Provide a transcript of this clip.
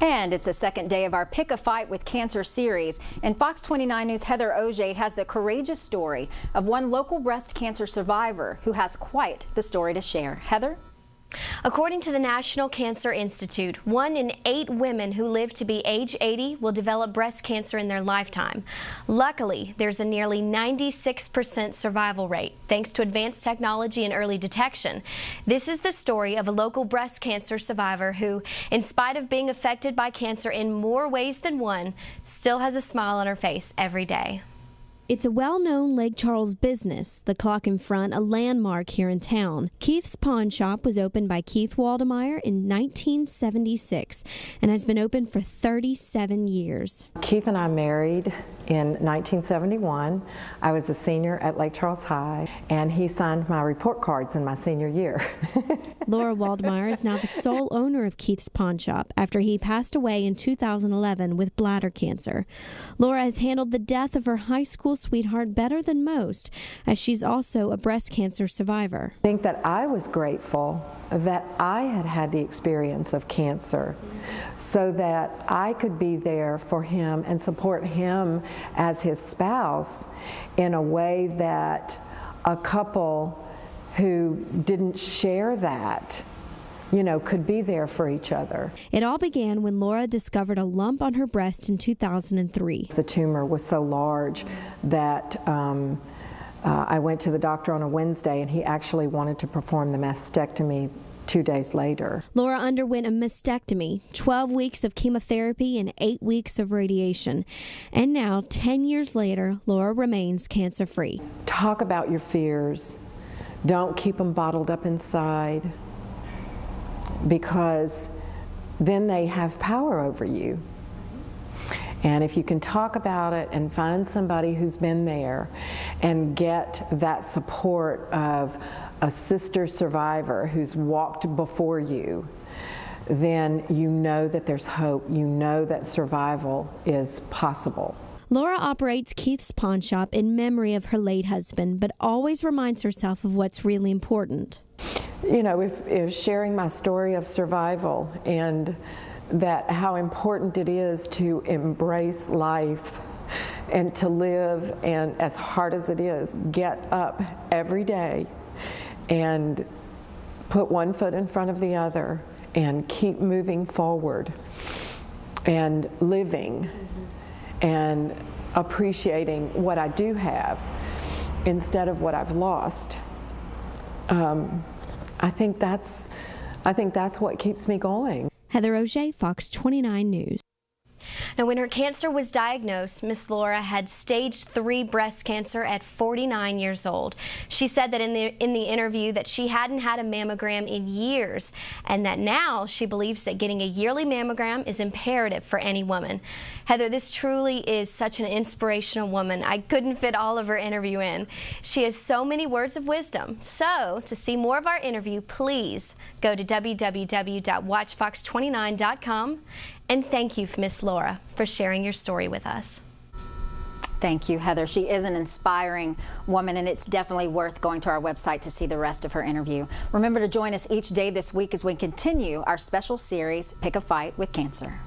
And it's the second day of our Pick a Fight with Cancer series. And Fox 29 News' Heather Auger has the courageous story of one local breast cancer survivor who has quite the story to share. Heather? According to the National Cancer Institute, 1 in 8 women who live to be age 80 will develop breast cancer in their lifetime. Luckily, there's a nearly 96% survival rate, thanks to advanced technology and early detection. This is the story of a local breast cancer survivor who, in spite of being affected by cancer in more ways than one, still has a smile on her face every day. It's a well-known Lake Charles business, the Clock in Front, a landmark here in town. Keith's Pawn Shop was opened by Keith Waldemeier in 1976 and has been open for 37 years. Keith and I married in 1971. I was a senior at Lake Charles High, and he signed my report cards in my senior year. Laura Waldemeier is now the sole owner of Keith's Pawn Shop after he passed away in 2011 with bladder cancer. Laura has handled the death of her high school sweetheart better than most, as she's also a breast cancer survivor. I think that I was grateful that I had had the experience of cancer so that I could be there for him and support him as his spouse in a way that a couple who didn't share that, could be there for each other. It all began when Laura discovered a lump on her breast in 2003. The tumor was so large that I went to the doctor on a Wednesday, and he actually wanted to perform the mastectomy 2 days later. Laura underwent a mastectomy, 12 weeks of chemotherapy, and 8 weeks of radiation. And now, 10 years later, Laura remains cancer-free. Talk about your fears. Don't keep them bottled up inside, because then they have power over you. And if you can talk about it and find somebody who's been there and get that support of a sister survivor who's walked before you, then you know that there's hope. You know that survival is possible. Laura operates Keith's Pawn Shop in memory of her late husband, but always reminds herself of what's really important. If sharing my story of survival and that how important it is to embrace life and to live, and as hard as it is, get up every day and put one foot in front of the other and keep moving forward and living and appreciating what I do have instead of what I've lost. I think that's what keeps me going. Heather Auger, Fox 29 News. Now, when her cancer was diagnosed, Miss Laura had stage 3 breast cancer at 49 years old. She said that in the interview that she hadn't had a mammogram in years, and that now she believes that getting a yearly mammogram is imperative for any woman. Heather, this truly is such an inspirational woman. I couldn't fit all of her interview in. She has so many words of wisdom. So, to see more of our interview, please go to www.watchfox29.com. And thank you, Miss Laura, for sharing your story with us. Thank you, Heather. She is an inspiring woman, and it's definitely worth going to our website to see the rest of her interview. Remember to join us each day this week as we continue our special series, Pick a Fight with Cancer.